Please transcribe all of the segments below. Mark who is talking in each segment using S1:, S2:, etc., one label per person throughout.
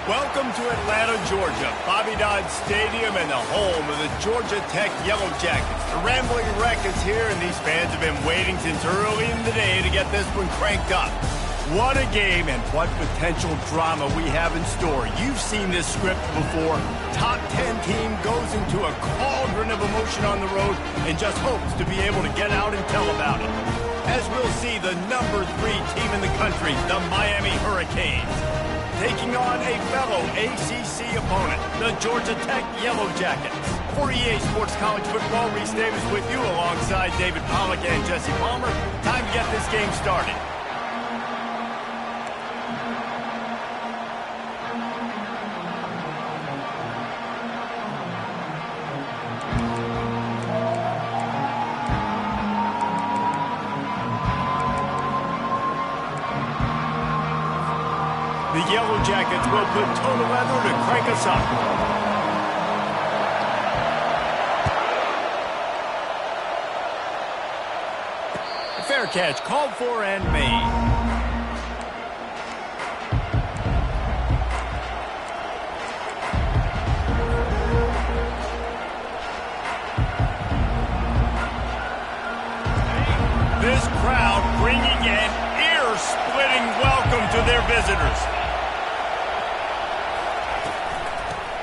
S1: Welcome to Atlanta, Georgia, Bobby Dodd Stadium and the home of the Georgia Tech Yellow Jackets. The Rambling Wreck is here, and these fans have been waiting since early in the day to get this one cranked up. What a game and what potential drama we have in store. You've seen this script before. Top 10 team goes into a cauldron of emotion on the road and just hopes to be able to get out and tell about it. As we'll see, the number 3 team in the country, the Miami Hurricanes, taking on a fellow ACC opponent, the Georgia Tech Yellow Jackets. For EA Sports College Football, Reese Davis with you alongside David Pollack and Jesse Palmer. Time to get this game started. The Yellow Jackets will put total leather to crank us up. Fair catch called for and made. This crowd bringing an ear-splitting welcome to their visitors.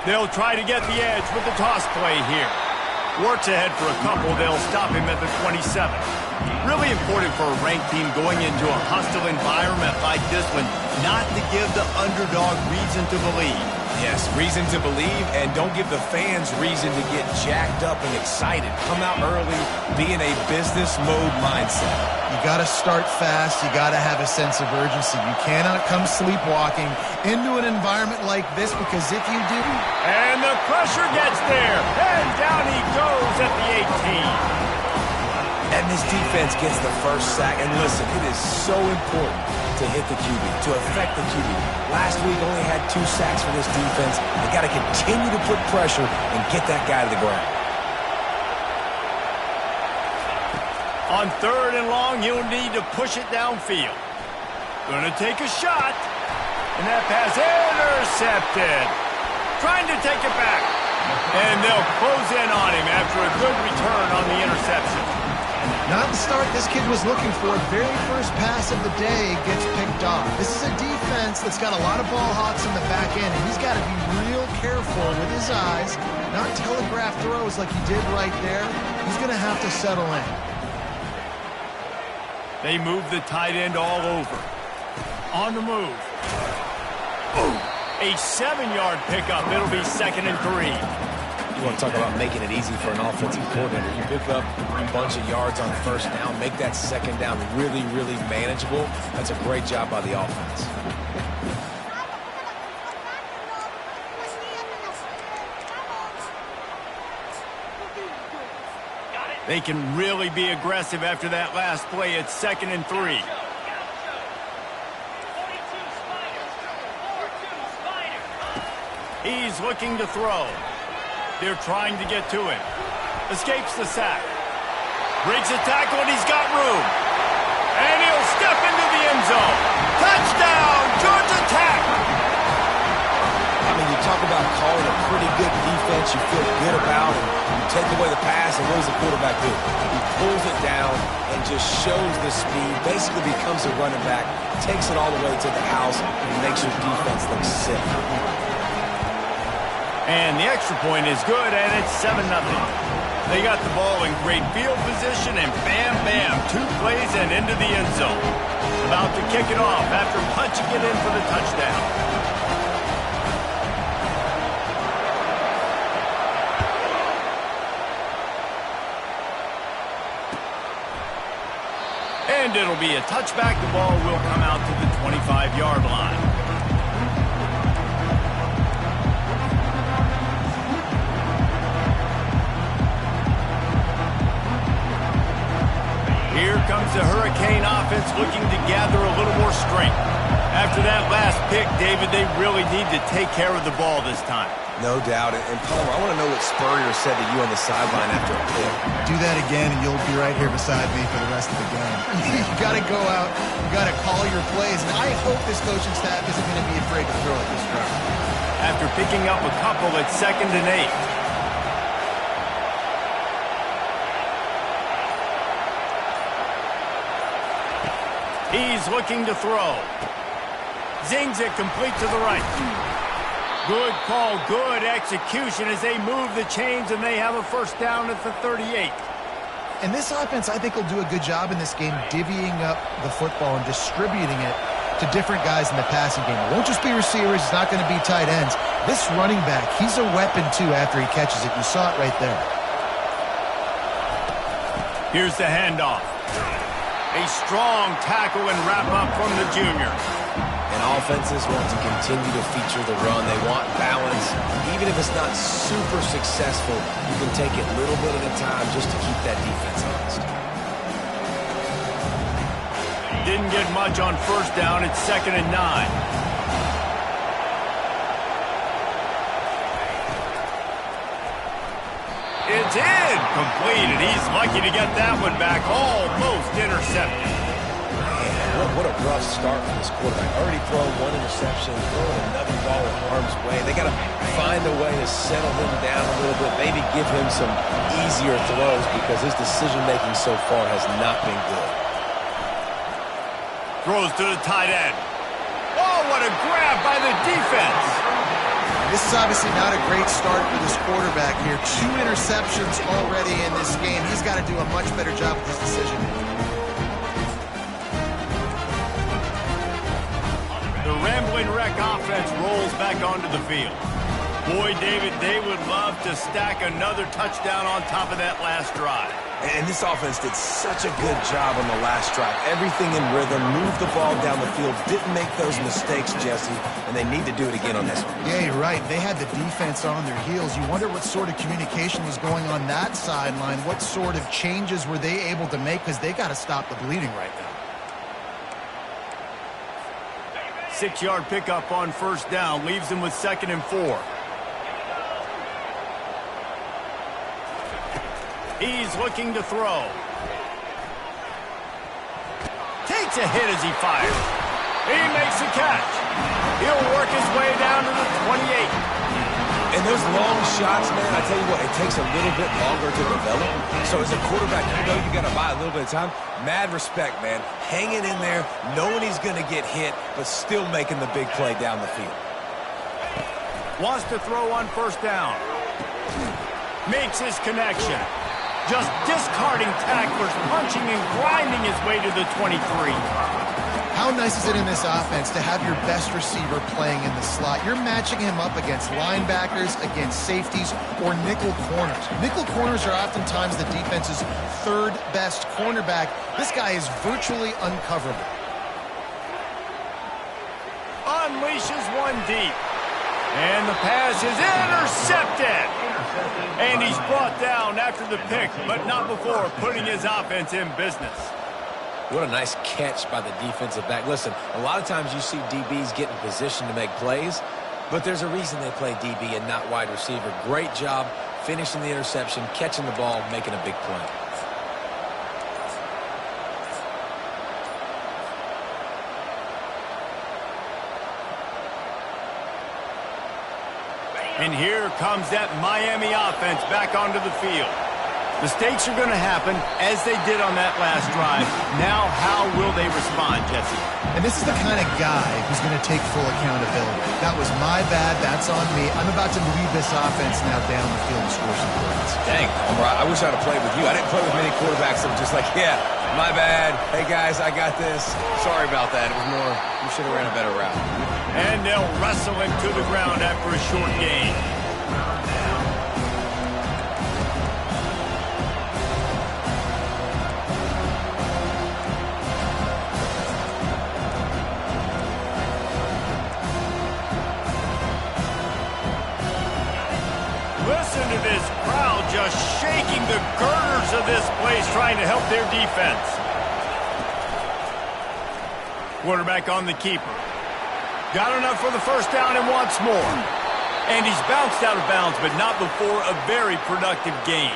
S1: They'll try to get the edge with the toss play here. Works ahead for a couple. They'll stop him at the 27. Really important for a ranked team going into a hostile environment like this one, not to give the underdog reason to believe.
S2: Yes, reason to believe, and don't give the fans reason to get jacked up and excited. Come out early, be in a business mode mindset.
S3: You got to start fast. You got to have a sense of urgency. You cannot come sleepwalking into an environment like this, because if you do...
S1: And the pressure gets there, and down he goes at the 18.
S2: And this defense gets the first sack. And listen, it is so important to hit the QB, to affect the QB. Last week only had 2 sacks for this defense. They got to continue to put pressure and get that guy to the ground.
S1: On 3rd and long, he'll need to push it downfield. Gonna take a shot. And that pass intercepted. Trying to take it back. And they'll close in on him after a good return on the interception.
S3: Not the start this kid was looking for. Very first pass of the day gets picked off. This is a defense that's got a lot of ball hawks in the back end, and he's got to be real careful with his eyes, not telegraph throws like he did right there. He's going to have to settle in.
S1: They move the tight end all over. On the move. Ooh, a 7-yard pickup. It'll be 2nd and 3.
S2: You want to talk about making it easy for an offensive coordinator. You pick up a bunch of yards on 1st down, make that 2nd down really, really manageable. That's a great job by the offense.
S1: They can really be aggressive after that last play. It's 2nd and 3. He's looking to throw. They're trying to get to him. Escapes the sack. Breaks a tackle, and he's got room. And he'll step into the end zone. Touchdown, Georgia Tech!
S2: I mean, you talk about calling a pretty good defense you feel good about, and you take away the pass, and what does the quarterback do? He pulls it down and just shows the speed, basically becomes a running back, takes it all the way to the house, and makes your defense look sick.
S1: And the extra point is good, and it's 7-0. They got the ball in great field position, and bam, bam, 2 plays and into the end zone. About to kick it off after punching it in for the touchdown. And it'll be a touchback. The ball will come out to the 25-yard line. Here comes the Hurricane offense looking to gather a little more strength. After that last pick, David, they really need to take care of the ball this time.
S2: No doubt. And Palmer, I want to know what Spurrier said to you on the sideline after a pick.
S3: Do that again, and you'll be right here beside me for the rest of the game. You got to go out. You got to call your plays. And I hope this coaching staff isn't going to be afraid to throw at this drive.
S1: after picking up a couple at 2nd and 8. He's looking to throw. Zings it complete to the right. Good call, good execution as they move the chains, and they have a first down at the 38.
S3: And this offense, I think, will do a good job in this game divvying up the football and distributing it to different guys in the passing game. It won't just be receivers. It's not going to be tight ends. This running back, he's a weapon, too, after he catches it. You saw it right there.
S1: Here's the handoff. A strong tackle and wrap-up from the junior.
S2: And offenses want to continue to feature the run. They want balance. Even if it's not super successful, you can take it little bit at a time just to keep that defense honest.
S1: Didn't get much on first down. It's 2nd and 9. It's in. Completed. He's lucky to get that one back. Almost intercepted.
S2: What a rough start for this quarterback. Already thrown one interception, throwing another ball in harm's way. They got to find a way to settle him down a little bit, maybe give him some easier throws because his decision-making so far has not been good.
S1: Throws to the tight end. Oh, what a grab by the defense.
S3: This is obviously not a great start for this quarterback here. 2 interceptions already in this game. He's got to do a much better job with his decision-making.
S1: The Rambling Wreck offense rolls back onto the field. Boy, David, they would love to stack another touchdown on top of that last drive.
S2: And this offense did such a good job on the last drive. Everything in rhythm, moved the ball down the field, didn't make those mistakes, Jesse, and they need to do it again on this one.
S3: Yeah, you're right. They had the defense on their heels. You wonder what sort of communication was going on that sideline. What sort of changes were they able to make? Because they got to stop the bleeding right now.
S1: 6-yard pickup on first down leaves them with 2nd and 4. He's looking to throw. Takes a hit as he fires. He makes the catch. He'll work his way down to the 28.
S2: And those long shots, man, I tell you what, it takes a little bit longer to develop. So as a quarterback, you know you got to buy a little bit of time. Mad respect, man. Hanging in there, knowing he's going to get hit, but still making the big play down the field.
S1: Wants to throw on first down. Makes his connection. Just discarding tacklers, punching and grinding his way to the 23.
S3: How nice is it in this offense to have your best receiver playing in the slot? You're matching him up against linebackers, against safeties, or nickel corners. Nickel corners are oftentimes the defense's 3rd best cornerback. This guy is virtually uncoverable.
S1: Unleashes one deep. And the pass is intercepted. And he's brought down after the pick, but not before putting his offense in business.
S2: What a nice catch by the defensive back. Listen, a lot of times you see DBs get in position to make plays, but there's a reason they play DB and not wide receiver. Great job finishing the interception, catching the ball, making a big play.
S1: And here comes that Miami offense back onto the field. Mistakes are going to happen, as they did on that last drive. Now, how will they respond, Jesse?
S3: And this is the kind of guy who's going to take full accountability. That was my bad. That's on me. I'm about to lead this offense now down the field and score some points.
S2: Dang, I wish I'd have played with you. I didn't play with many quarterbacks that were just like, yeah, my bad. Hey, guys, I got this. Sorry about that. It was more, you should have ran a better route.
S1: And they'll wrestle him to the ground after a short gain. Listen to this crowd just shaking the girders of this place, trying to help their defense. Quarterback on the keeper. Got enough for the first down and wants more. And he's bounced out of bounds, but not before a very productive gain.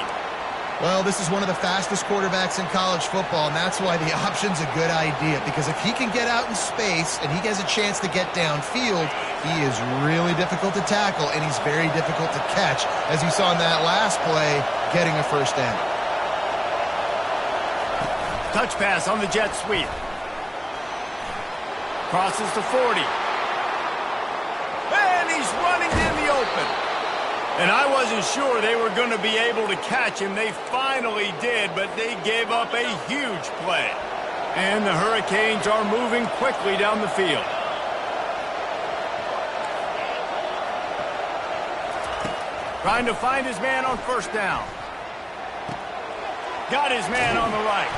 S3: Well, this is one of the fastest quarterbacks in college football, and that's why the option's a good idea, because if he can get out in space and he has a chance to get downfield, he is really difficult to tackle, and he's very difficult to catch, as you saw in that last play, getting a first down.
S1: Touch pass on the jet sweep. Crosses the 40. And he's running in the open. And I wasn't sure they were going to be able to catch him. They finally did, but they gave up a huge play. And the Hurricanes are moving quickly down the field. Trying to find his man on first down. Got his man on the right.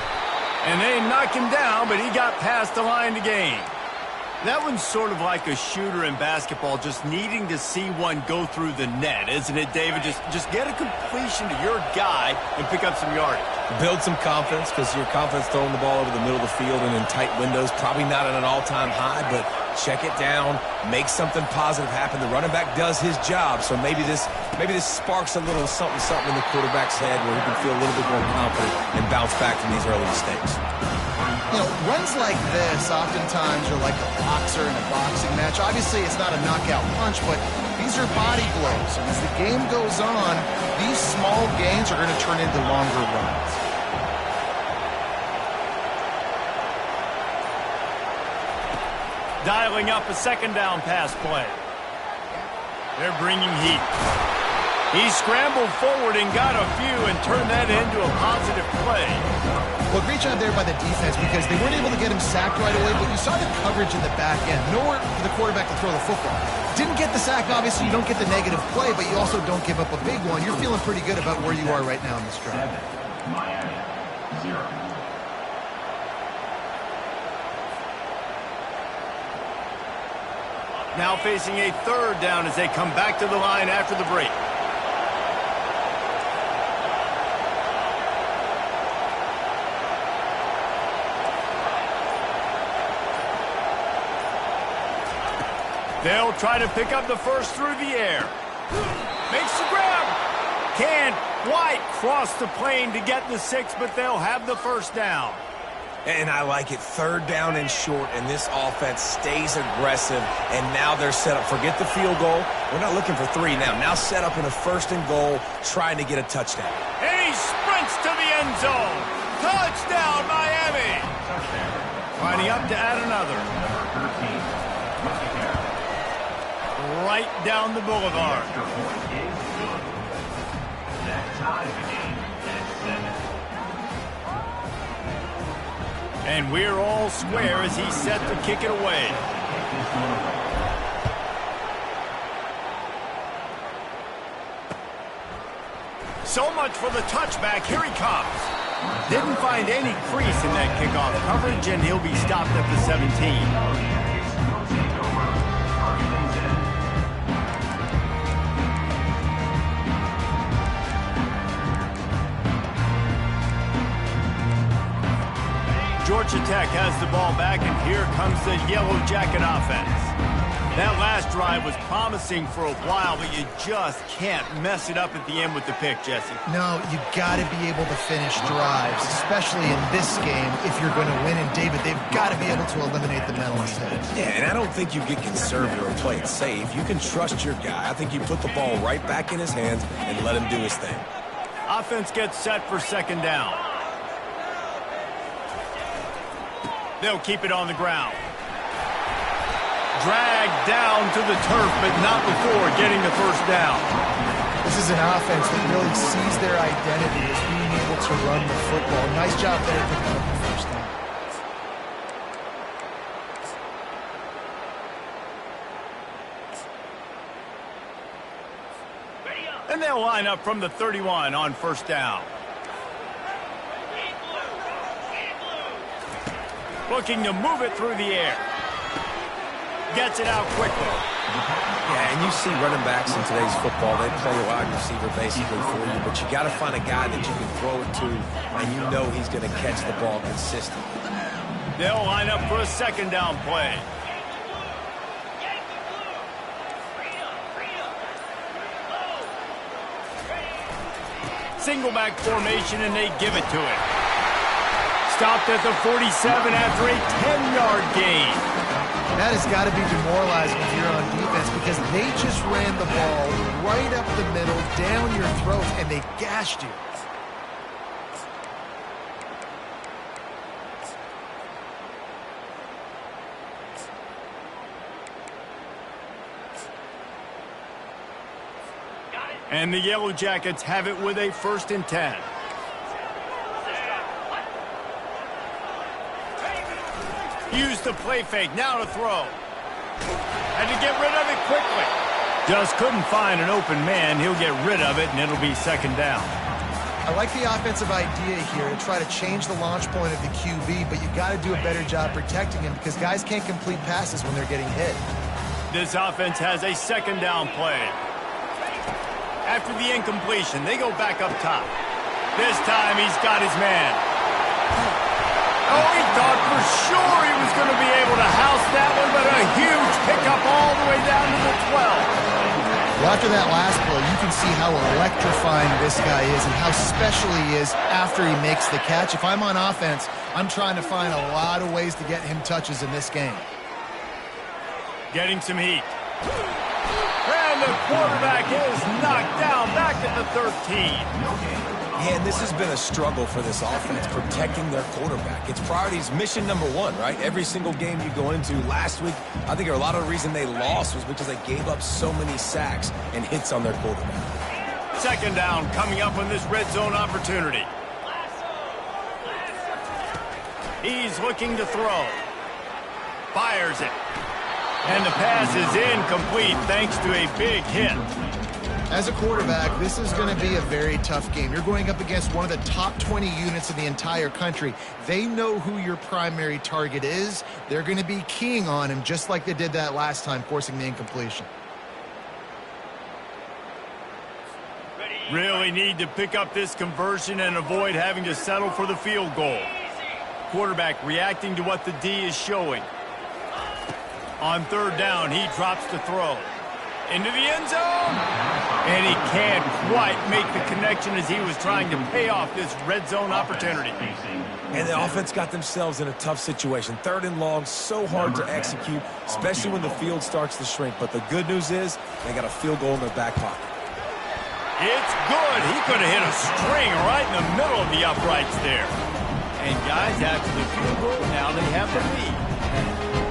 S1: And they knocked him down, but he got past the line to gain. That one's sort of like a shooter in basketball, just needing to see one go through the net, isn't it, David? Just get a completion to your guy and pick up some yardage.
S2: Build some confidence, because your confidence throwing the ball over the middle of the field and in tight windows, probably not at an all-time high, but check it down, make something positive happen. The running back does his job, so maybe this sparks a little something in the quarterback's head where he can feel a little bit more confident and bounce back from these early mistakes.
S3: You know, runs like this oftentimes are like a boxer in a boxing match. Obviously, it's not a knockout punch, but these are body blows. And as the game goes on, these small gains are going to turn into longer runs.
S1: Dialing up a second down pass play. They're bringing heat. He scrambled forward and got a few and turned that into a positive play.
S3: Well, great job there by the defense, because they weren't able to get him sacked right away, but you saw the coverage in the back end. Nowhere for the quarterback to throw the football. Didn't get the sack, obviously. You don't get the negative play, but you also don't give up a big one. You're feeling pretty good about where you are right now in this drive.
S4: Miami, 0.
S1: Now facing a third down as they come back to the line after the break. They'll try to pick up the first through the air. Makes the grab. Can't quite cross the plane to get the 6, but they'll have the first down.
S2: And I like it. Third down and short, and this offense stays aggressive, and now they're set up. Forget the field goal. We're not looking for 3 now. Now set up in a first and goal, trying to get a touchdown.
S1: And he sprints to the end zone. Touchdown, Miami. Lining up to add another. Right down the boulevard. And we're all square as he's set to kick it away. So much for the touchback. Here he comes. Didn't find any crease in that kickoff coverage, and he'll be stopped at the 17. Georgia Tech has the ball back, and here comes the Yellow Jacket offense. That last drive was promising for a while, but you just can't mess it up at the end with the pick, Jesse.
S3: No, you got to be able to finish drives, especially in this game if you're going to win. And, David, they've got to be able to eliminate the mental mistakes.
S2: Yeah, and I don't think you get conservative or play it safe. You can trust your guy. I think you put the ball right back in his hands and let him do his thing.
S1: Offense gets set for second down. They'll keep it on the ground. Dragged down to the turf, but not before getting the first down.
S3: This is an offense that really sees their identity as being able to run the football. Nice job there picking up the first down.
S1: And they'll line up from the 31 on first down. Looking to move it through the air. Gets it out quickly.
S2: Yeah, and you see running backs in today's football, they play a wide receiver basically for you, but you got to find a guy that you can throw it to, and you know he's going to catch the ball consistently.
S1: They'll line up for a second down play. single back formation, and they give it to him. Stopped at the 47 after a 10-yard gain.
S3: That has got to be demoralizing if you're on defense because they just ran the ball right up the middle, down your throat, and they gashed you.
S1: And the Yellow Jackets have it with a 1st and 10. Use the play fake, now to throw. And to get rid of it quickly. Just couldn't find an open man. He'll get rid of it, and it'll be 2nd down.
S3: I like the offensive idea here to try to change the launch point of the QB, but you got to do a better job protecting him because guys can't complete passes when they're getting hit.
S1: This offense has a 2nd down play. After the incompletion, they go back up top. This time, he's got his man. Oh, he thought for sure he was going to be able to house that one, but a huge pickup all the way down to the 12.
S3: Well, after that last play, you can see how electrifying this guy is and how special he is after he makes the catch. If I'm on offense, I'm trying to find a lot of ways to get him touches in this game.
S1: Getting some heat. And the quarterback is knocked down back at the 13.
S2: And this has been a struggle for this offense, protecting their quarterback. It's priorities, mission number 1, right? Every single game you go into. Last week, I think a lot of the reason they lost was because they gave up so many sacks and hits on their quarterback.
S1: 2nd down coming up on this red zone opportunity. He's looking to throw. Fires it. And the pass is incomplete thanks to a big hit.
S3: As a quarterback, this is going to be a very tough game. You're going up against one of the top 20 units in the entire country. They know who your primary target is. They're going to be keying on him just like they did that last time, forcing the incompletion.
S1: Really need to pick up this conversion and avoid having to settle for the field goal. Quarterback reacting to what the D is showing. On 3rd down, he drops to throw. Into the end zone. And he can't quite make the connection as he was trying to pay off this red zone opportunity.
S2: And the offense got themselves in a tough situation. 3rd and long, so hard to execute, especially when the field starts to shrink. But the good news is they got a field goal in their back pocket.
S1: It's good. He could have hit a string right in the middle of the uprights there. And guys, after the field goal, now they have the lead.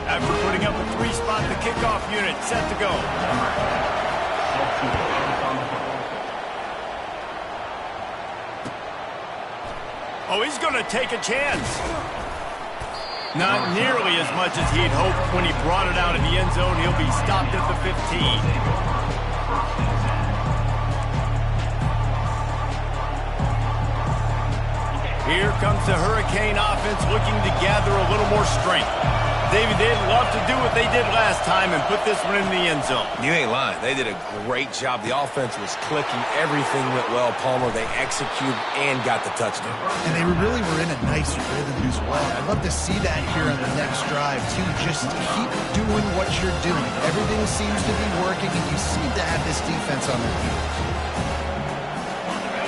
S1: After putting up a 3-spot, the kickoff unit set to go. Oh, he's going to take a chance. Not nearly as much as he'd hoped when he brought it out in the end zone. He'll be stopped at the 15. Here comes the Hurricane offense looking to gather a little more strength. David, they'd love to do what they did last time and put this one in the end zone.
S2: You ain't lying. They did a great job. The offense was clicking. Everything went well, Palmer. They executed and got the touchdown.
S3: And they really were in a nice rhythm as well. I'd love to see that here on the next drive, too. Just keep doing what you're doing. Everything seems to be working, and you seem to have this defense on their heels.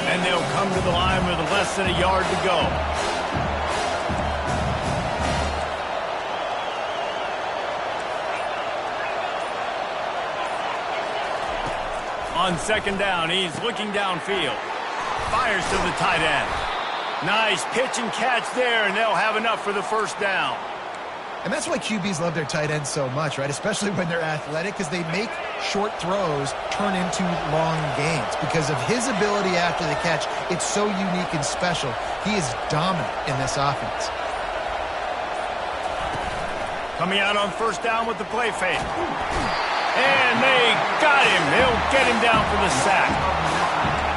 S1: And they'll come to the line with less than a yard to go. On 2nd down, he's looking downfield. Fires to the tight end. Nice pitch and catch there, and they'll have enough for the 1st down.
S3: And that's why QBs love their tight ends so much, right? Especially when they're athletic, because they make short throws turn into long gains. Because of his ability after the catch, it's so unique and special. He is dominant in this offense.
S1: Coming out on 1st down with the play fake. And they got him. They'll get him down for the sack.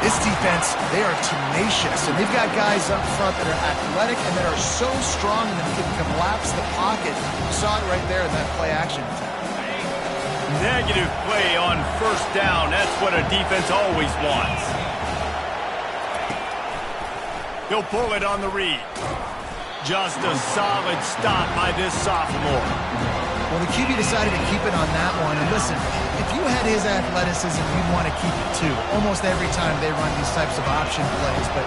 S3: This defense, they are tenacious, and they've got guys up front that are athletic and that are so strong and can collapse the pocket. You saw it right there in that play-action attack.
S1: Negative play on 1st down. That's what a defense always wants. He'll pull it on the read. Just a solid stop by this sophomore.
S3: Well, the QB decided to keep it on that one. And listen, if you had his athleticism, you'd want to keep it too. Almost every time they run these types of option plays. But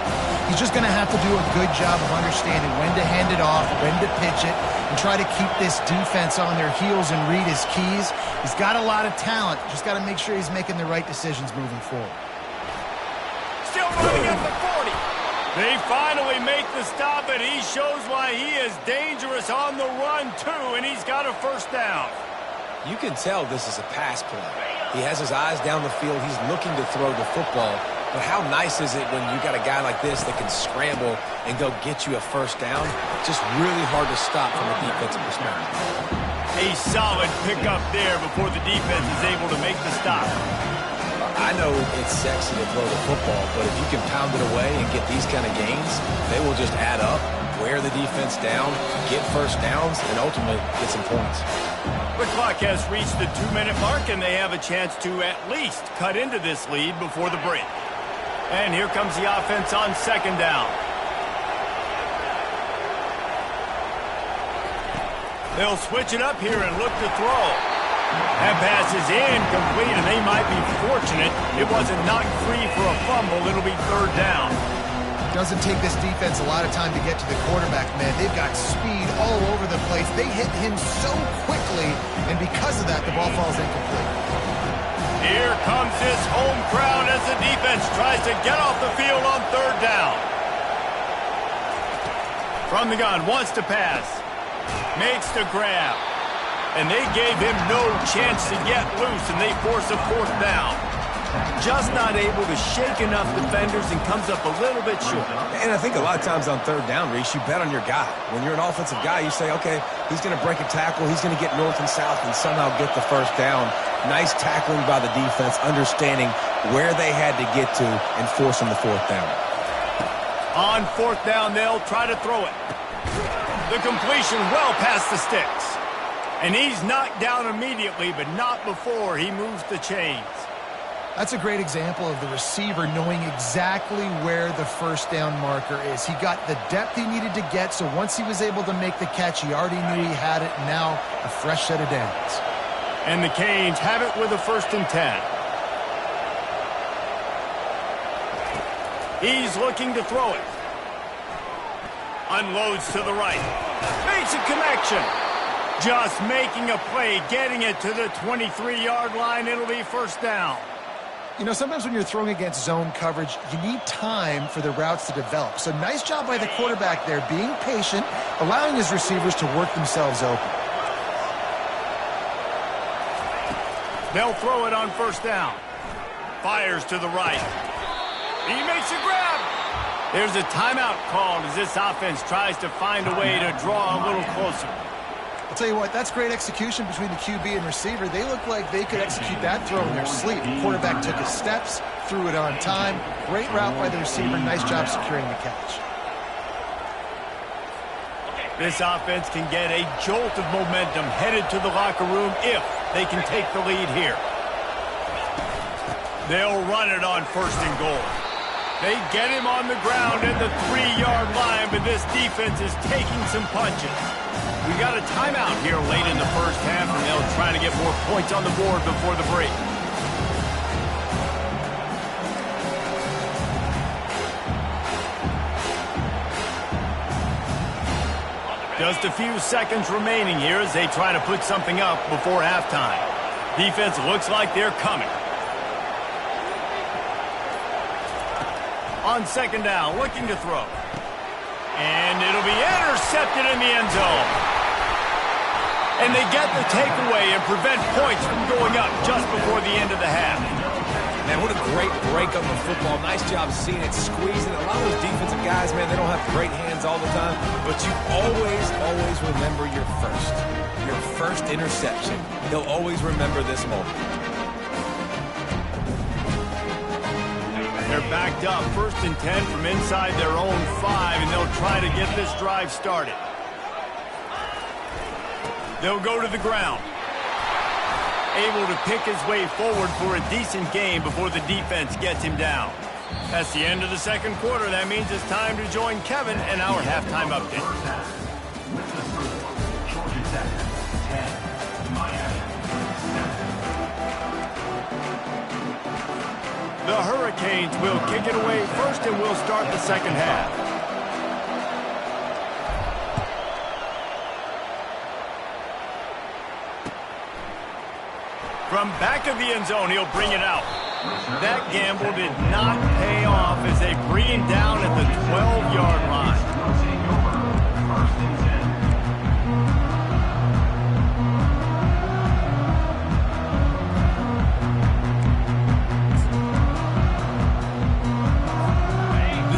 S3: he's just going to have to do a good job of understanding when to hand it off, when to pitch it, and try to keep this defense on their heels and read his keys. He's got a lot of talent. Just got to make sure he's making the right decisions moving forward.
S1: Still running at the 40. They finally make the stop, and he shows why he is dangerous on the run, too, and he's got a first down.
S2: You can tell this is a pass play. He has his eyes down the field. He's looking to throw the football. But how nice is it when you got a guy like this that can scramble and go get you a first down? Just really hard to stop from a defensive perspective.
S1: A solid pickup there before the defense is able to make the stop.
S2: I know it's sexy to throw the football, but if you can pound it away and get these kind of gains, they will just add up, wear the defense down, get first downs, and ultimately get some points.
S1: The clock has reached the 2-minute mark, and they have a chance to at least cut into this lead before the break. And here comes the offense on second down. They'll switch it up here and look to throw. That pass is incomplete, and they might be fortunate it wasn't knocked free for a fumble. It'll be third down.
S3: Doesn't take this defense a lot of time to get to the quarterback, man. They've got speed all over the place. They hit him so quickly, and because of that, the ball falls incomplete.
S1: Here comes this home crowd as the defense tries to get off the field on third down. From the gun, wants to pass. Makes the grab. And they gave him no chance to get loose, and they force a fourth down. Just not able to shake enough defenders and comes up a little bit short.
S2: And I think a lot of times on third down, Reese, you bet on your guy. When you're an offensive guy, you say, okay, he's going to break a tackle, he's going to get north and south and somehow get the first down. Nice tackling by the defense, understanding where they had to get to and forcing the fourth down.
S1: On fourth down, they'll try to throw it. The completion well past the sticks. And he's knocked down immediately, but not before he moves the chains.
S3: That's a great example of the receiver knowing exactly where the first down marker is. He got the depth he needed to get, so once he was able to make the catch, he already knew he had it. Now a fresh set of downs.
S1: And the Canes have it with a 1st and 10. He's looking to throw it. Unloads to the right. Makes a connection. Just making a play, getting it to the 23-yard line. It'll be first down.
S3: You know, sometimes when you're throwing against zone coverage, you need time for the routes to develop. So nice job by the quarterback there, being patient, allowing his receivers to work themselves open.
S1: They'll throw it on first down. Fires to the right. He makes a grab. There's a timeout called as this offense tries to find a way to draw a little closer.
S3: I'll tell you what, that's great execution between the QB and receiver. They look like they could execute that throw in their sleep. The quarterback took his steps, threw it on time. Great route by the receiver. Nice job securing the catch.
S1: This offense can get a jolt of momentum headed to the locker room if they can take the lead here. They'll run it on 1st and goal. They get him on the ground at the 3-yard line, but this defense is taking some punches. We got a timeout here late in the first half, and they'll try to get more points on the board before the break. Just a few seconds remaining here as they try to put something up before halftime. Defense looks like they're coming. On second down, looking to throw. And it'll be intercepted in the end zone. And they get the takeaway and prevent points from going up just before the end of the half.
S2: Man, what a great break on the football. Nice job seeing it, squeezing. A lot of those defensive guys, man, they don't have great hands all the time, but you always remember your first interception. They'll always remember this moment.
S1: They're backed up, 1st and 10 from inside their own 5, and they'll try to get this drive started. They'll go to the ground. Able to pick his way forward for a decent game before the defense gets him down. That's the end of the second quarter. That means it's time to join Kevin in our halftime update. The Hurricanes will kick it away first, and we'll start the second half. From back of the end zone, he'll bring it out. That gamble did not pay off as they bring him down at the 12-yard line.
S4: First and 10.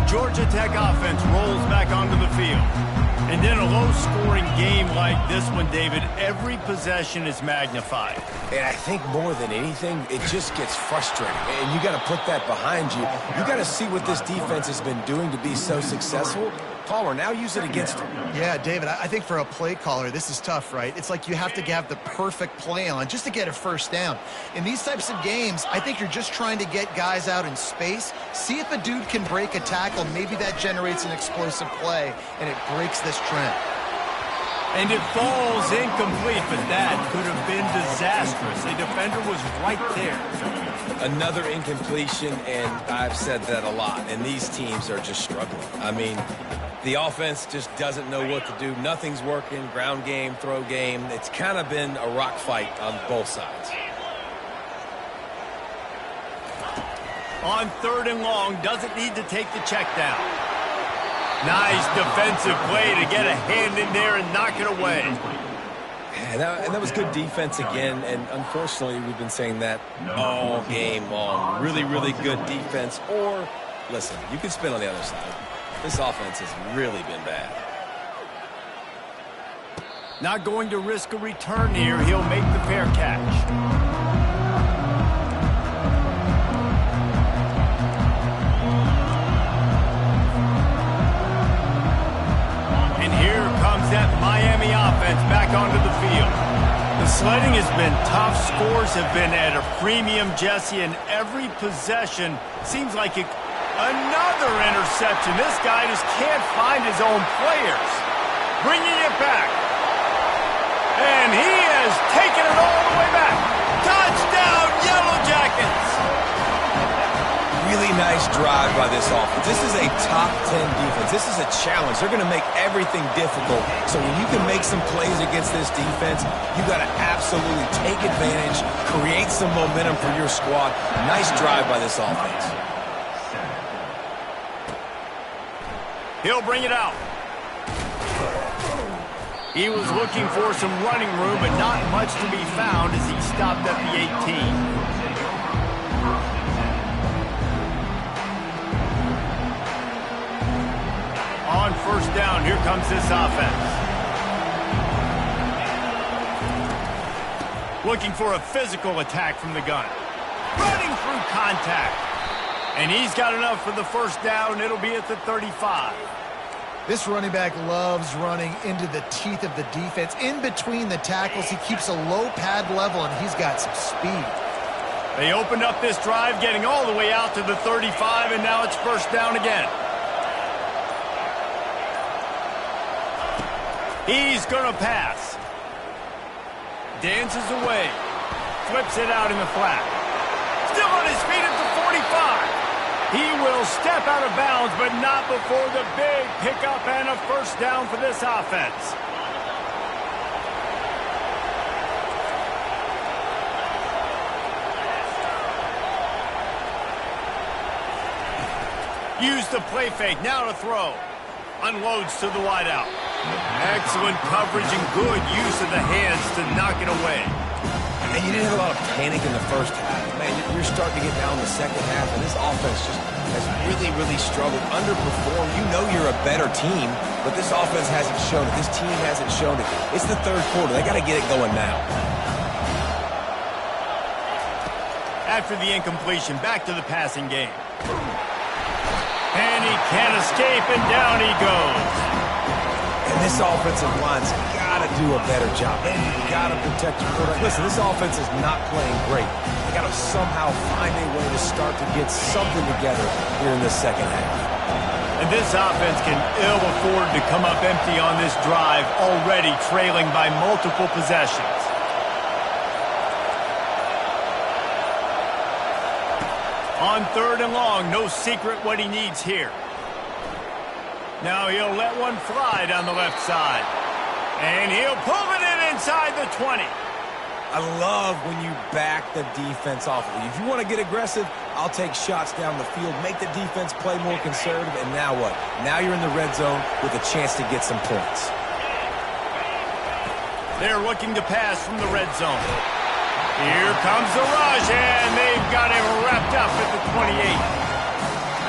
S1: Georgia Tech offense rolls back onto the field. And in a low-scoring game like this one, David, every possession is magnified.
S2: And I think more than anything, it just gets frustrating. And you got to put that behind you. You got to see what this defense has been doing to be so successful. Palmer, now use it against them.
S3: Yeah, David, I think for a play caller, this is tough, right? It's like you have to have the perfect play on just to get a first down. In these types of games, I think you're just trying to get guys out in space, see if a dude can break a tackle. Maybe that generates an explosive play, and it breaks this trend.
S1: And it falls incomplete, but that could have been disastrous. The defender was right there.
S2: Another incompletion, and I've said that a lot, and these teams are just struggling. I mean, the offense just doesn't know what to do. Nothing's working, ground game, throw game. It's kind of been a rock fight on both sides.
S1: On 3rd and long, doesn't need to take the check down. Nice defensive play to get a hand in there and knock it away.
S2: And that was good defense again, and unfortunately, we've been saying that all game long. Really, really good defense. Or, listen, you can spin on the other side. This offense has really been bad.
S1: Not going to risk a return here. He'll make the fair catch. And here comes that Miami offense back onto the field. The sledding has been tough. Scores have been at a premium, Jesse, and every possession seems like it. Another interception. This guy just can't find his own players. Bringing it back. And he has taken it all the way back. Touchdown, Yellow Jackets.
S2: Really nice drive by this offense. This is a top 10 defense. This is a challenge. They're going to make everything difficult. So when you can make some plays against this defense, you got to absolutely take advantage, create some momentum for your squad. Nice drive by this offense.
S1: He'll bring it out. He was looking for some running room, but not much to be found as he stopped at the 18. On 1st down, here comes this offense. Looking for a physical attack from the gun. Running through contact. And he's got enough for the 1st down. It'll be at the 35.
S3: This running back loves running into the teeth of the defense. In between the tackles, he keeps a low pad level, and he's got some speed.
S1: They opened up this drive, getting all the way out to the 35, and now it's 1st down again. He's going to pass. Dances away. Flips it out in the flat. Still on his feet at the 45. He will step out of bounds, but not before the big pickup and a 1st down for this offense. Use the play fake, now to throw. Unloads to the wideout. Excellent coverage and good use of the hands to knock it away.
S2: And you didn't have a lot of panic in the 1st half. Man, you're starting to get down in the 2nd half, and this offense just has really, really struggled, underperformed. You know you're a better team, but this offense hasn't shown it. This team hasn't shown it. It's the 3rd quarter. They got to get it going now.
S1: After the incompletion, back to the passing game. And he can't escape, and down he goes.
S2: And this offensive line's got to do a better job. Man, you've got to protect your quarterback. Listen, this offense is not playing great. They got to somehow find a way to start to get something together here in the 2nd half.
S1: And this offense can ill afford to come up empty on this drive, already trailing by multiple possessions. On 3rd and long, no secret what he needs here. Now he'll let one fly down the left side. And he'll pull it in inside the 20.
S2: I love when you back the defense off of you. If you want to get aggressive, I'll take shots down the field, make the defense play more conservative, and now what? Now you're in the red zone with a chance to get some points.
S1: They're looking to pass from the red zone. Here comes the rush, and they've got him wrapped up at the 28.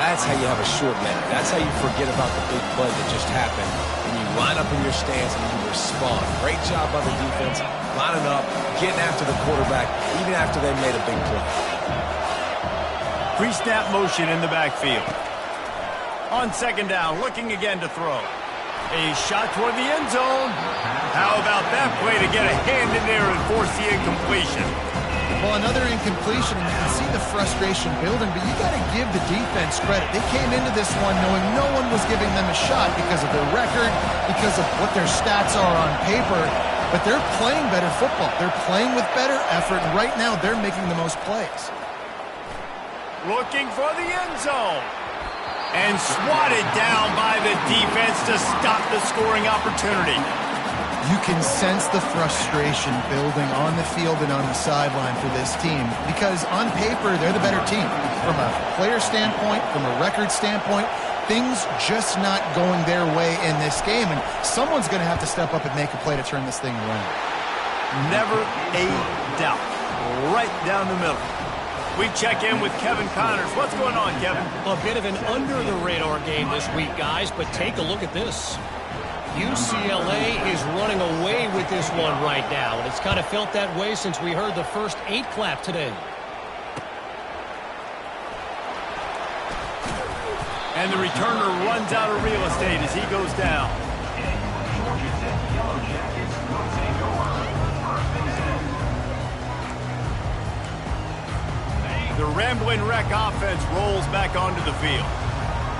S2: That's how you have a short memory. That's how you forget about the big play that just happened, and you line up in your stance and you respond. Great job by the defense, lining up, getting after the quarterback, even after they made a big play.
S1: Pre-snap motion in the backfield. On 2nd down, looking again to throw. A shot toward the end zone. How about that play to get a hand in there and force the incompletion?
S3: Well, another incompletion, and you can see the frustration building, but you got to give the defense credit. They came into this one knowing no one was giving them a shot because of their record, because of what their stats are on paper, but they're playing better football. They're playing with better effort, and right now they're making the most plays.
S1: Looking for the end zone. And swatted down by the defense to stop the scoring opportunity.
S3: You can sense the frustration building on the field and on the sideline for this team because on paper, they're the better team. From a player standpoint, from a record standpoint, things just not going their way in this game, and someone's going to have to step up and make a play to turn this thing around.
S1: Never a doubt. Right down the middle. We check in with Kevin Connors. What's going on, Kevin?
S5: A bit of an under-the-radar game this week, guys, but take a look at this. UCLA is running away with this one right now, and it's kind of felt that way since we heard the first 8 clap today.
S1: And the returner runs out of real estate as he goes down. The Rambling Wreck offense rolls back onto the field.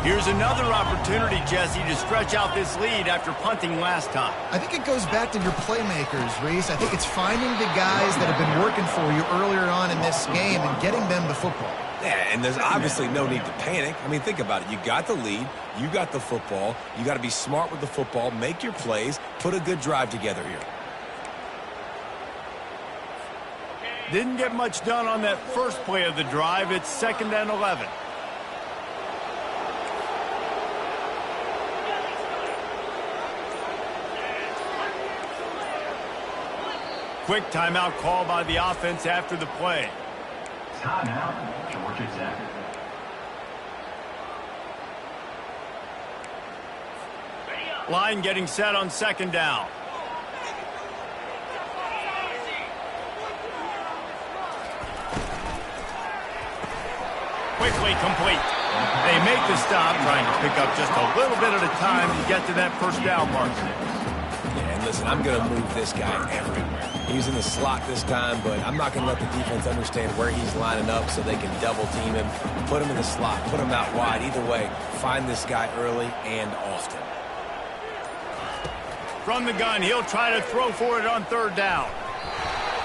S1: Here's another opportunity, Jesse, to stretch out this lead after punting last time.
S3: I think it goes back to your playmakers, Reese. I think it's finding the guys that have been working for you earlier on in this game and getting them the football.
S2: Yeah, and there's obviously no need to panic. I mean, think about it. You got the lead. You got the football. You got to be smart with the football, make your plays, put a good drive together here.
S1: Didn't get much done on that first play of the drive. It's 2nd and 11. Quick timeout call by the offense after the play.
S4: Timeout, Georgia Tech.
S1: Line getting set on 2nd down. Quickly complete. They make the stop, trying to pick up just a little bit at a time to get to that 1st down mark.
S2: Yeah, and listen, I'm going to move this guy everywhere. He's in the slot this time, but I'm not going to let the defense understand where he's lining up so they can double team him, put him in the slot, put him out wide. Either way, find this guy early and often.
S1: From the gun, he'll try to throw for it on 3rd down.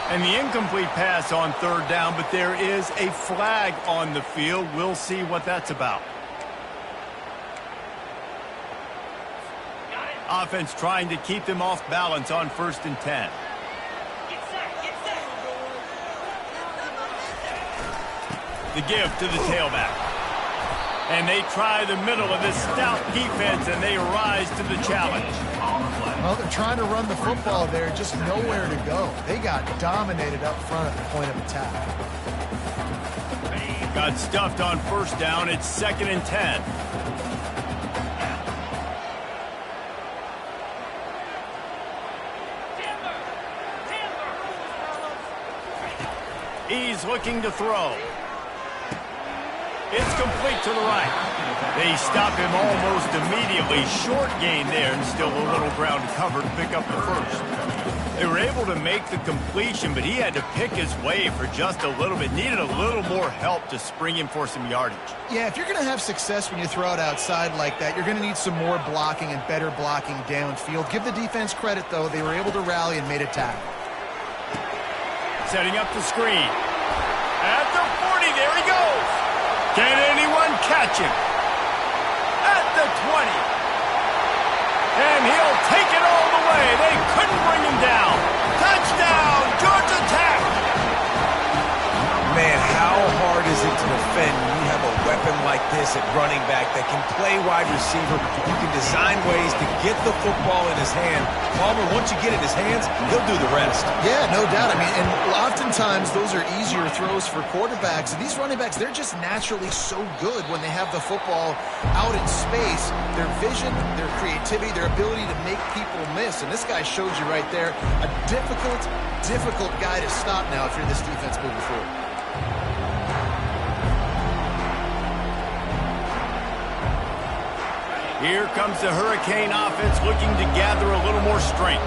S1: And the incomplete pass on 3rd down, but there is a flag on the field. We'll see what that's about. Offense trying to keep them off balance on 1st and 10. The give to the tailback. And they try the middle of this stout defense, and they rise to the challenge.
S3: Well, they're trying to run the football there, just nowhere to go. They got dominated up front at the point of attack.
S1: Got stuffed on 1st down. It's 2nd and 10. He's looking to throw. It's complete to the right. They stop him almost immediately. Short gain there and still a little ground to cover to pick up the 1st. They were able to make the completion, but he had to pick his way for just a little bit. Needed a little more help to spring him for some yardage.
S3: Yeah, if you're going to have success when you throw it outside like that, you're going to need some more blocking and better blocking downfield. Give the defense credit, though. They were able to rally and made a tackle.
S1: Setting up the screen. At the 40, there he goes. Can anyone catch him? At the 20. And he'll take it all the way. They couldn't bring him down. Touchdown, Georgia Tech.
S2: Man, how hard is it to defend when you have a weapon like this at running back that can play wide receiver? You can design ways to get the football in his hand. Palmer, once you get it in his hands, he'll do the rest.
S3: Yeah, no doubt. I mean, and oftentimes those are easier throws for quarterbacks. And these running backs, they're just naturally so good when they have the football out in space. Their vision, their creativity, their ability to make people miss. And this guy shows you right there a difficult guy to stop now if you're this defense moving forward.
S1: Here comes the Hurricane offense looking to gather a little more strength.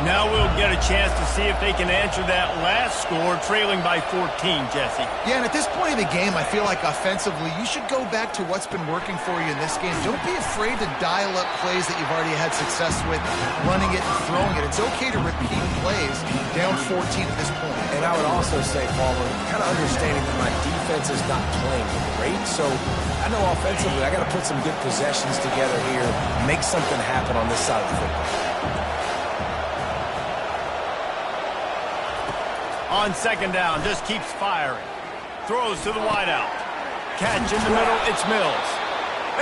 S1: Now we'll get a chance to see if they can answer that last score, trailing by 14, Jesse.
S3: Yeah, and at this point in the game, I feel like offensively, you should go back to what's been working for you in this game. Don't be afraid to dial up plays that you've already had success with, running it and throwing it. It's okay to repeat plays down 14 at this point.
S2: And I would also say, Palmer, kind of understanding that my defense is not playing great, so I know offensively I got to put some good possessions together here, make something happen on this side of the football.
S1: On second down, just keeps firing. Throws to the wideout. Catch in the middle, it's Mills.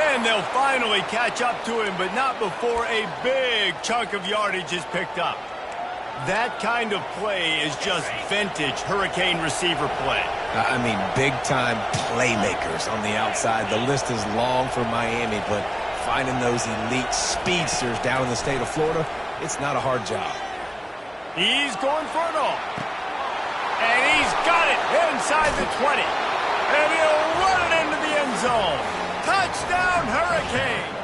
S1: And they'll finally catch up to him, but not before a big chunk of yardage is picked up. That kind of play is just vintage Hurricane receiver play.
S2: I mean, big-time playmakers on the outside. The list is long for Miami, but finding those elite speedsters down in the state of Florida, it's not a hard job.
S1: He's going for it all. And he's got it inside the 20. And he'll run it into the end zone. Touchdown, Hurricane.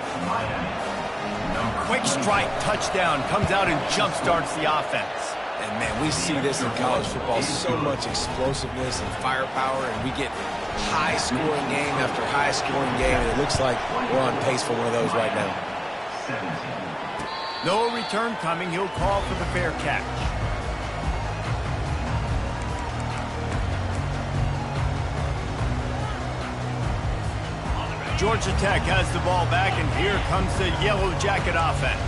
S1: Quick strike touchdown comes out and jump-starts the offense.
S2: And, man, we see this in college football, so much explosiveness and firepower, and we get high-scoring game after high-scoring game, and it looks like we're on pace for one of those right now.
S1: No return coming. He'll call for the fair catch. Georgia Tech has the ball back, and here comes the Yellow Jacket offense.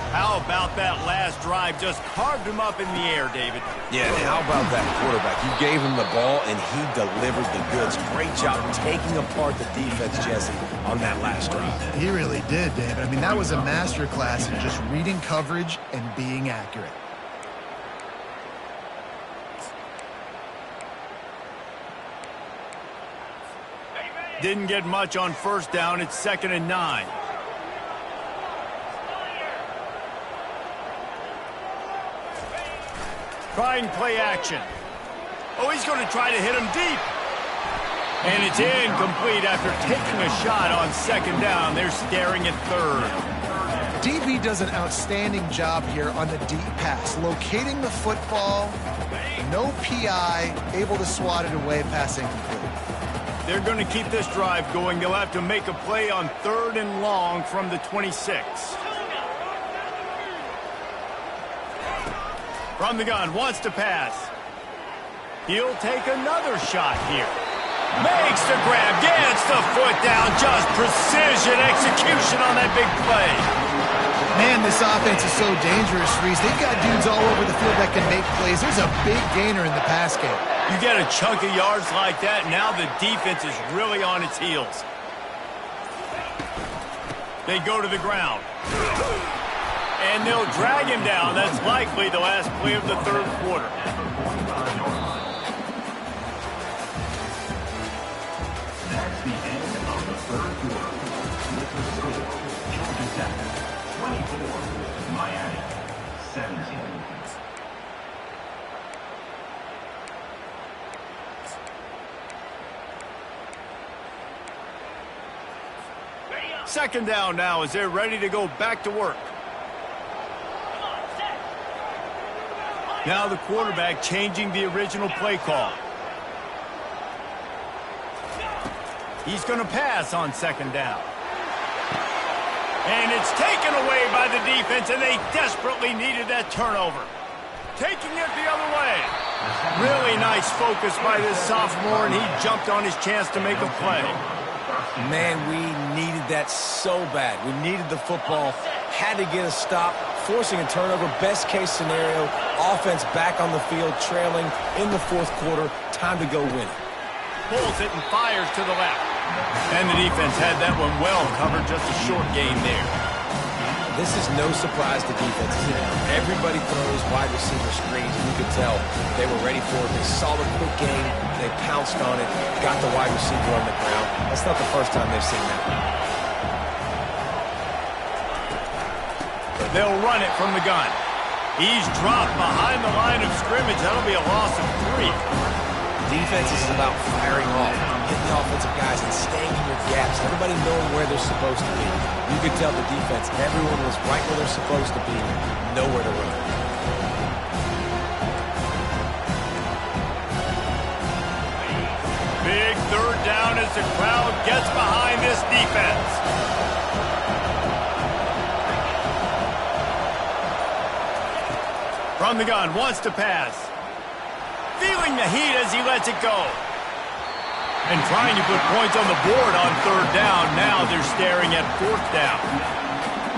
S1: How about that last drive? Just carved him up in the air, David.
S2: Yeah, and how about that quarterback? You gave him the ball, and he delivered the goods. Great job taking apart the defense, Jesse, on that last drive.
S3: He really did, David. I mean, that was a masterclass in just reading coverage and being accurate.
S1: Didn't get much on first down. It's 2nd and 9. Trying play action. Oh, he's going to try to hit him deep. And it's incomplete after taking a shot on 2nd down. They're staring at 3rd.
S3: DB does an outstanding job here on the deep pass, locating the football, no PI, able to swat it away, pass incomplete.
S1: They're going to keep this drive going. They'll have to make a play on 3rd and long from the 26. From the gun, wants to pass. He'll take another shot here. Makes the grab, gets the foot down. Just precision execution on that big play.
S3: Man, this offense is so dangerous, Reese. They've got dudes all over the field that can make plays. There's a big gainer in the pass game.
S1: You get a chunk of yards like that, now the defense is really on its heels. They go to the ground. And they'll drag him down. That's likely the last play of the 3rd quarter.
S4: That's the end of the 3rd quarter. With the score, Georgia Tech 24, Miami 17.
S1: Second down now as they're ready to go back to work. Now the quarterback changing the original play call. He's going to pass on 2nd down. And it's taken away by the defense, and they desperately needed that turnover. Taking it the other way. Really nice focus by this sophomore, and he jumped on his chance to make a play.
S2: Man, we needed that so bad. We needed the football, had to get a stop, forcing a turnover. Best case scenario, offense back on the field, trailing in the fourth quarter. Time to go win it.
S1: Pulls it and fires to the left. And the defense had that one well covered, just a short gain there.
S2: This is no surprise to defenses. Everybody throws wide receiver screens, and you could tell they were ready for it. They saw the quick game, they pounced on it, got the wide receiver on the ground. That's not the first time they've seen that.
S1: They'll run it from the gun. He's dropped behind the line of scrimmage. That'll be a loss of 3.
S2: Defense is about firing off, hitting the offensive guys and staying in your gaps, everybody knowing where they're supposed to be. You could tell the defense, everyone was right where they're supposed to be, nowhere to run.
S1: Big third down as the crowd gets behind this defense. From the gun, wants to pass. Feeling the heat as he lets it go. And trying to put points on the board on third down. Now they're staring at fourth down.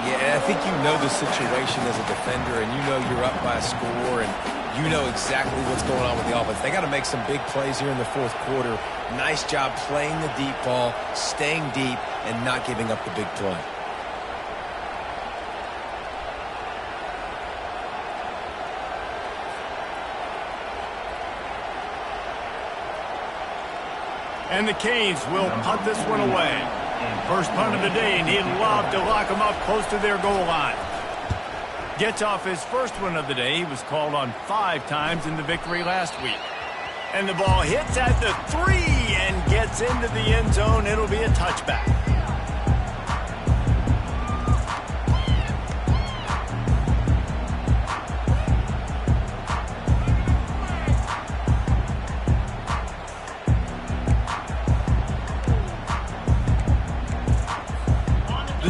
S2: Yeah, I think you know the situation as a defender, and you know you're up by a score, and you know exactly what's going on with the offense. They got to make some big plays here in the fourth quarter. Nice job playing the deep ball, staying deep, and not giving up the big play.
S1: And the Canes will punt this one away. First punt of the day, and he'd love to lock them up close to their goal line. Gets off his first one of the day. He was called on 5 times in the victory last week. And the ball hits at the 3 and gets into the end zone. It'll be a touchback.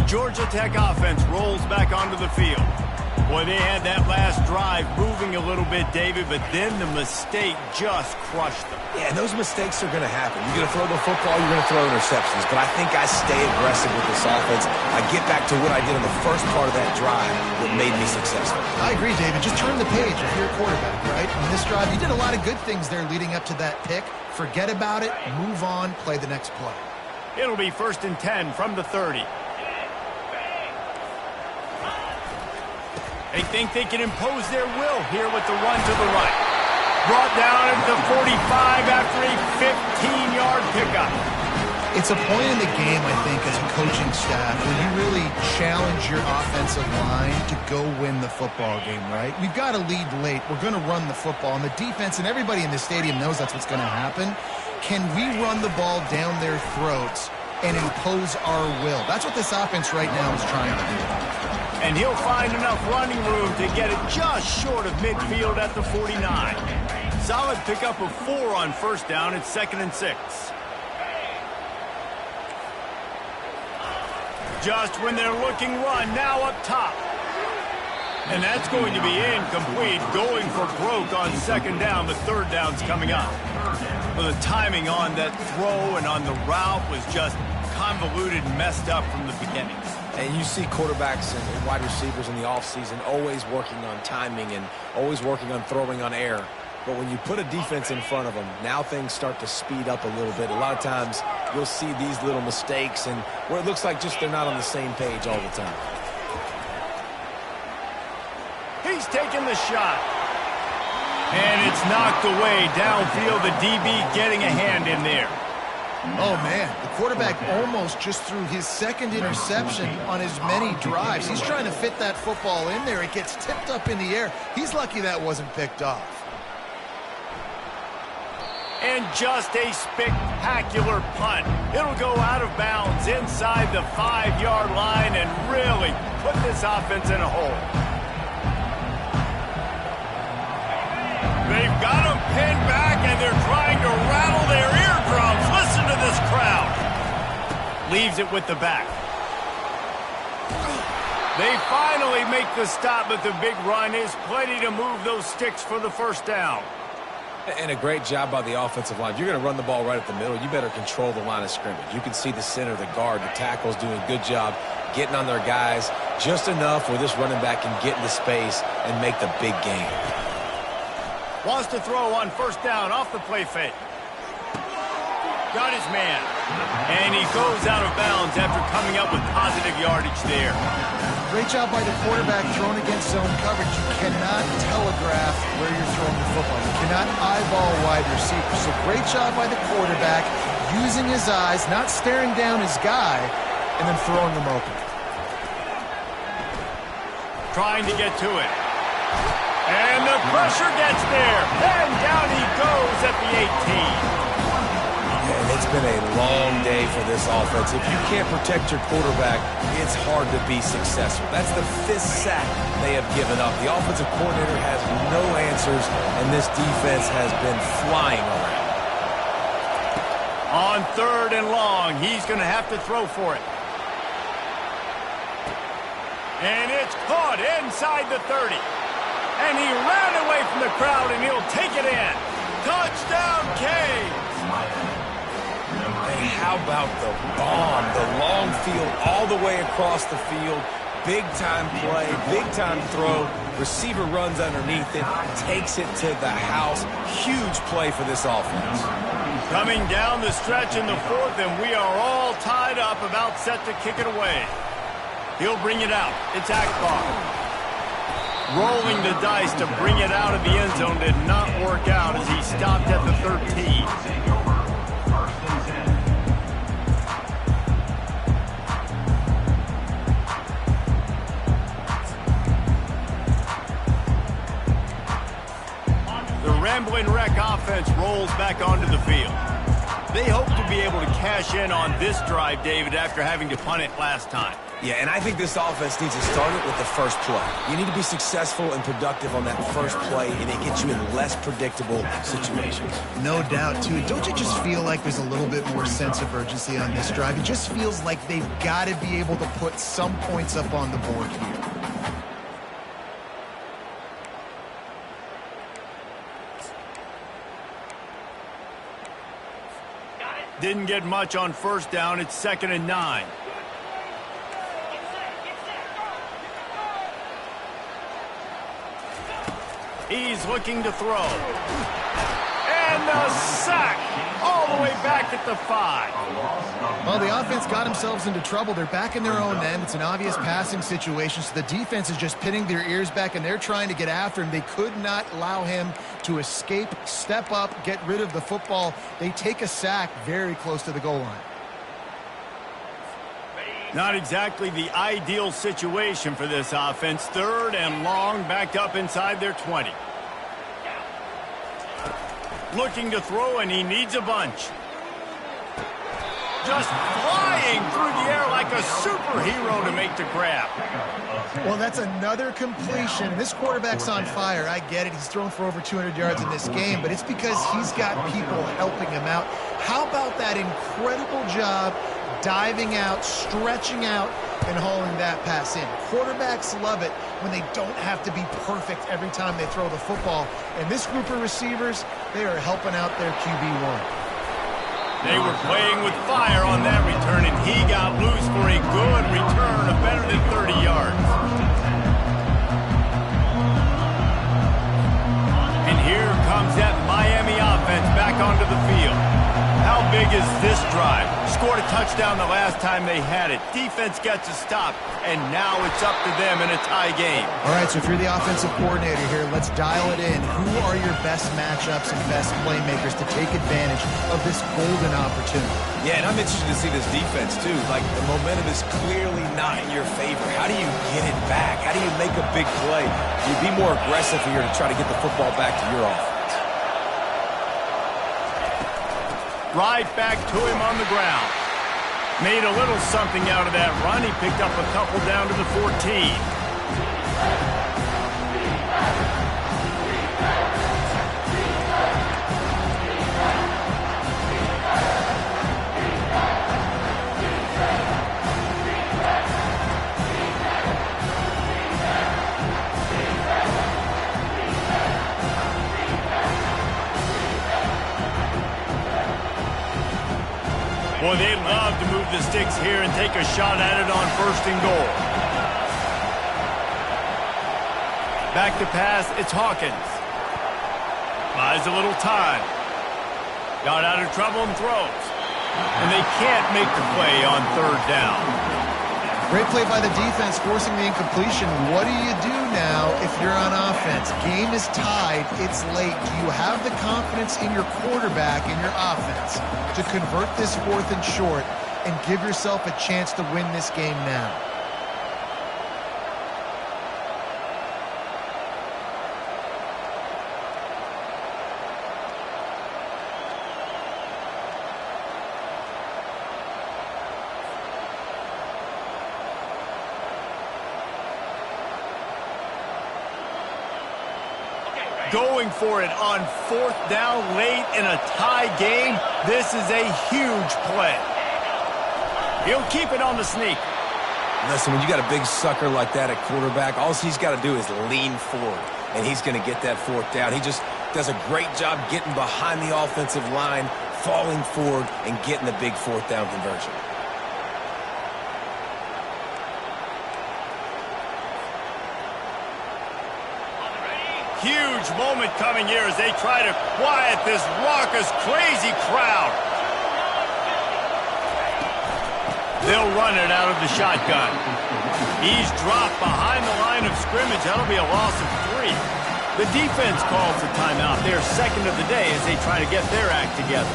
S1: Georgia Tech offense rolls back onto the field. Boy, they had that last drive moving a little bit, David, but then the mistake just crushed them.
S2: Yeah, and those mistakes are going to happen. You're going to throw the football, you're going to throw interceptions. But I think I stay aggressive with this offense. I get back to what I did in the first part of that drive that made me successful.
S3: I agree, David. Just turn the page if you're a quarterback, right? On this drive, you did a lot of good things there leading up to that pick. Forget about it, move on, play the next play.
S1: It'll be 1st and 10 from the 30. They think they can impose their will here with the run to the right. Brought down at the 45 after a 15-yard pickup.
S3: It's a point in the game, I think, as a coaching staff where you really challenge your offensive line to go win the football game, right? We've got to lead late. We're going to run the football. And the defense and everybody in the stadium knows that's what's going to happen. Can we run the ball down their throats and impose our will? That's what this offense right now is trying to do.
S1: And he'll find enough running room to get it just short of midfield at the 49. Solid pickup of 4 on first down. It's 2nd and 6. Just when they're looking run, now up top. And that's going to be incomplete. Going for broke on 2nd down, but 3rd down's coming up. Well, the timing on that throw and on the route was just convoluted and messed up from the beginning.
S2: And you see quarterbacks and wide receivers in the offseason always working on timing and always working on throwing on air. But when you put a defense in front of them, now things start to speed up a little bit. A lot of times you'll see these little mistakes and where it looks like just they're not on the same page all the time.
S1: He's taking the shot. And it's knocked away downfield. The DB getting a hand in there.
S3: Oh, man, the quarterback almost just threw his 2nd interception on as many drives. He's trying to fit that football in there. It gets tipped up in the air. He's lucky that wasn't picked off.
S1: And just a spectacular punt. It'll go out of bounds inside the 5-yard line and really put this offense in a hole. They've got him pinned back, and they're trying to rattle their eardrums. Listen to this crowd. Leaves it with the back. They finally make the stop, but the big run is plenty to move those sticks for the first down.
S2: And a great job by the offensive line. If you're going to run the ball right up the middle, you better control the line of scrimmage. You can see the center, the guard, the tackles doing a good job getting on their guys just enough where this running back can get into space and make the big game.
S1: Wants to throw on first down off the play fake. Got his man. And he goes out of bounds after coming up with positive yardage there.
S3: Great job by the quarterback throwing against zone coverage. You cannot telegraph where you're throwing the football. You cannot eyeball wide receivers. So great job by the quarterback using his eyes, not staring down his guy, and then throwing him open.
S1: Trying to get to it. And the pressure gets there. And down he goes at the 18.
S2: And it's been a long day for this offense. If you can't protect your quarterback, it's hard to be successful. That's the 5th sack they have given up. The offensive coordinator has no answers, and this defense has been flying around.
S1: On 3rd and long, he's going to have to throw for it. And it's caught inside the 30. And he ran away from the crowd, and he'll take it in. Touchdown, Canes!
S2: And how about the bomb? The long field all the way across the field. Big-time play, big-time throw. Receiver runs underneath it, takes it to the house. Huge play for this offense.
S1: Coming down the stretch in the 4th, and we are all tied up, about set to kick it away. He'll bring it out. It's Akbar. Rolling the dice to bring it out of the end zone did not work out as he stopped at the 13. Rambling Wreck offense rolls back onto the field. They hope to be able to cash in on this drive, David, after having to punt it last time.
S2: Yeah, and I think this offense needs to start it with the first play. You need to be successful and productive on that first play, and it gets you in less predictable situations.
S3: No doubt, too. Don't you just feel like there's a little bit more sense of urgency on this drive? It just feels like they've got to be able to put some points up on the board here.
S1: Didn't get much on first down. It's 2nd and 9. He's looking to throw. And the sack all the way back at the 5.
S3: Well, the offense got themselves into trouble. They're back in their own end. It's an obvious passing situation, so the defense is just pinning their ears back, and they're trying to get after him. They could not allow him to escape, step up, get rid of the football. They take a sack very close to the goal line.
S1: Not exactly the ideal situation for this offense. 3rd and long, backed up inside their 20. Looking to throw, and he needs a bunch. Just flying through the air like a superhero to make the grab.
S3: Well, that's another completion. This quarterback's on fire. I get it. He's thrown for over 200 yards in this game, but it's because he's got people helping him out. How about that incredible job diving out, stretching out, and hauling that pass in? Quarterbacks love it when they don't have to be perfect every time they throw the football. And this group of receivers, they are helping out their QB1.
S1: They were playing with fire on that return, and he got loose for a good return of better than 30 yards. And here comes that Miami offense back onto the field. How big is this drive? Scored a touchdown the last time they had it. Defense gets a stop, and now it's up to them in a tie game.
S3: All right, so if you're the offensive coordinator here, let's dial it in. Who are your best matchups and best playmakers to take advantage of this golden opportunity?
S2: Yeah, and I'm interested to see this defense, too. Like, the momentum is clearly not in your favor. How do you get it back? How do you make a big play? You be more aggressive here to try to get the football back to your offense.
S1: Right back to him on the ground. Made a little something out of that run. He picked up a couple down to the 14. the sticks here and take a shot at it on 1st and goal. Back to pass, it's Hawkins. Buys a little time. Got out of trouble and throws. And they can't make the play on 3rd down.
S3: Great play by the defense, forcing the incompletion. What do you do now if you're on offense? Game is tied. It's late. Do you have the confidence in your quarterback, in your offense, to convert this 4th and short and give yourself a chance to win this game now?
S1: Going for it on 4th down late in a tie game. This is a huge play. He'll keep it on the sneak.
S2: Listen, when you got a big sucker like that at quarterback, all he's got to do is lean forward, and he's going to get that 4th down. He just does a great job getting behind the offensive line, falling forward, and getting the big 4th down conversion.
S1: Huge moment coming here as they try to quiet this raucous, crazy crowd. They'll run it out of the shotgun. He's dropped behind the line of scrimmage. That'll be a loss of 3. The defense calls a timeout. Their 2nd of the day as they try to get their act together.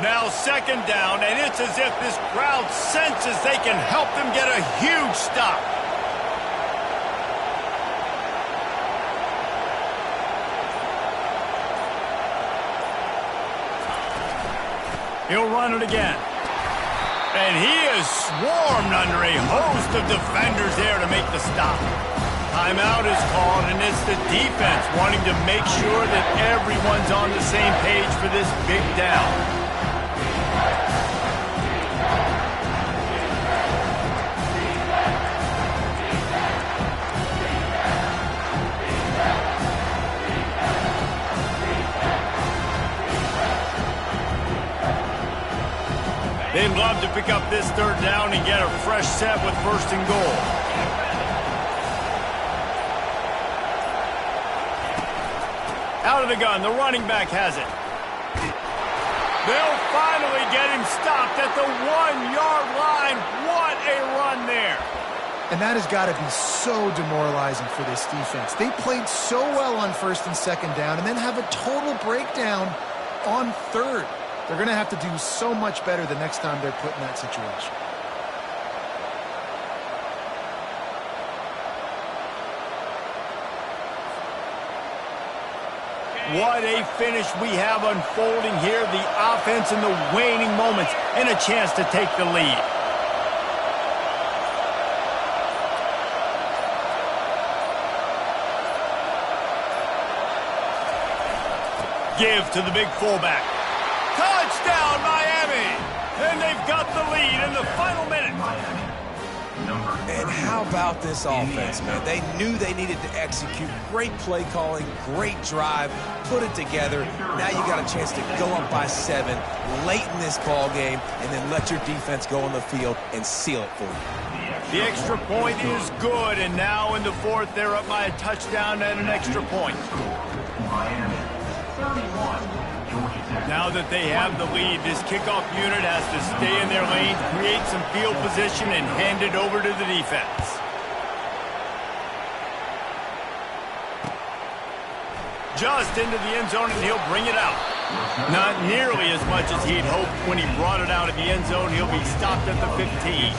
S1: Now 2nd down, and it's as if this crowd senses they can help them get a huge stop. He'll run it again. And he is swarmed under a host of defenders there to make the stop. Timeout is called, and it's the defense wanting to make sure that everyone's on the same page for this big down. They'd love to pick up this 3rd down and get a fresh set with 1st and goal. Out of the gun, the running back has it. They'll finally get him stopped at the 1-yard line. What a run there.
S3: And that has got to be so demoralizing for this defense. They played so well on 1st and 2nd down and then have a total breakdown on 3rd. They're going to have to do so much better the next time they're put in that situation.
S1: What a finish we have unfolding here. The offense in the waning moments and a chance to take the lead. Give to the big fullback. Touchdown, Miami! And they've got the lead in the final minute.
S2: And how about this offense, man? They knew they needed to execute. Great play calling, great drive, put it together. Now you got a chance to go up by 7 late in this ball game and then let your defense go on the field and seal it for you.
S1: The extra point is good, and now in the 4th, they're up by a touchdown and an extra point.
S4: Miami, 31.
S1: Now that they have the lead, this kickoff unit has to stay in their lane, create some field position, and hand it over to the defense. Just into the end zone, and he'll bring it out. Not nearly as much as he'd hoped when he brought it out of the end zone. He'll be stopped at the 15.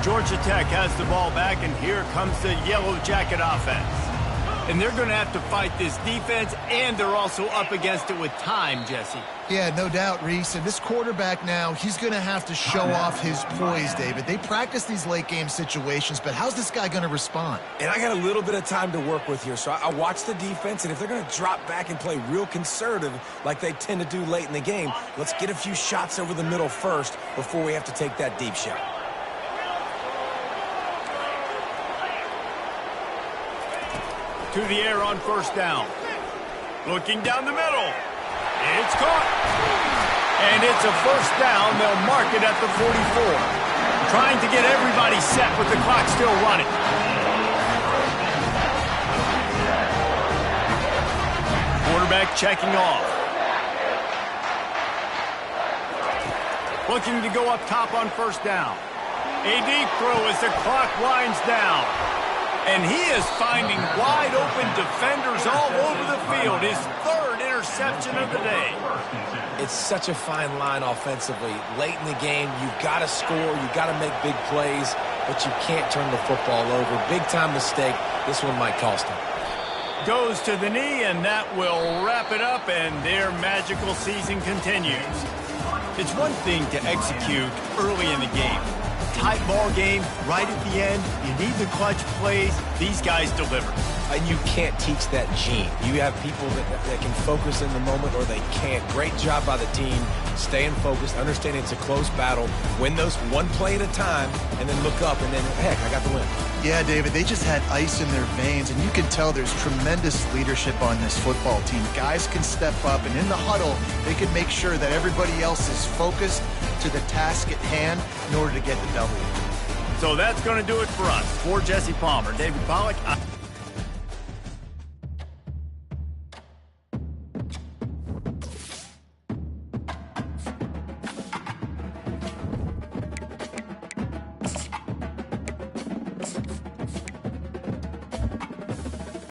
S1: Georgia Tech has the ball back, and here comes the Yellow Jacket offense. And they're going to have to fight this defense, and they're also up against it with time, Jesse.
S3: Yeah, no doubt, Reese. And this quarterback now, he's going to have to show off his poise, David. They practice these late-game situations, but how's this guy going to respond?
S2: And I got a little bit of time to work with here, so I watch the defense, and if they're going to drop back and play real conservative like they tend to do late in the game, let's get a few shots over the middle first before we have to take that deep shot.
S1: To the air on first down. Looking down the middle. It's caught. And it's a first down. They'll mark it at the 44. Trying to get everybody set with the clock still running. Quarterback checking off. Looking to go up top on first down. A deep throw as the clock winds down. And he is finding wide-open defenders all over the field. His third interception of the day.
S2: It's such a fine line offensively. Late in the game, you've got to score, you've got to make big plays, but you can't turn the football over. Big-time mistake. This one might cost him.
S1: Goes to the knee, and that will wrap it up, and their magical season continues. It's one thing to execute early in the game. Tight ball game, right at the end. You need the clutch plays. These guys deliver.
S2: And you can't teach that gene. You have people that can focus in the moment or they can't. Great job by the team, staying focused, understanding it's a close battle, win those one play at a time, and then look up, and then, heck, I got the win.
S3: Yeah, David, they just had ice in their veins, and you can tell there's tremendous leadership on this football team. Guys can step up, and in the huddle, they can make sure that everybody else is focused to the task at hand in order to get the W.
S1: So that's going to do it for us. For Jesse Palmer, David Pollack.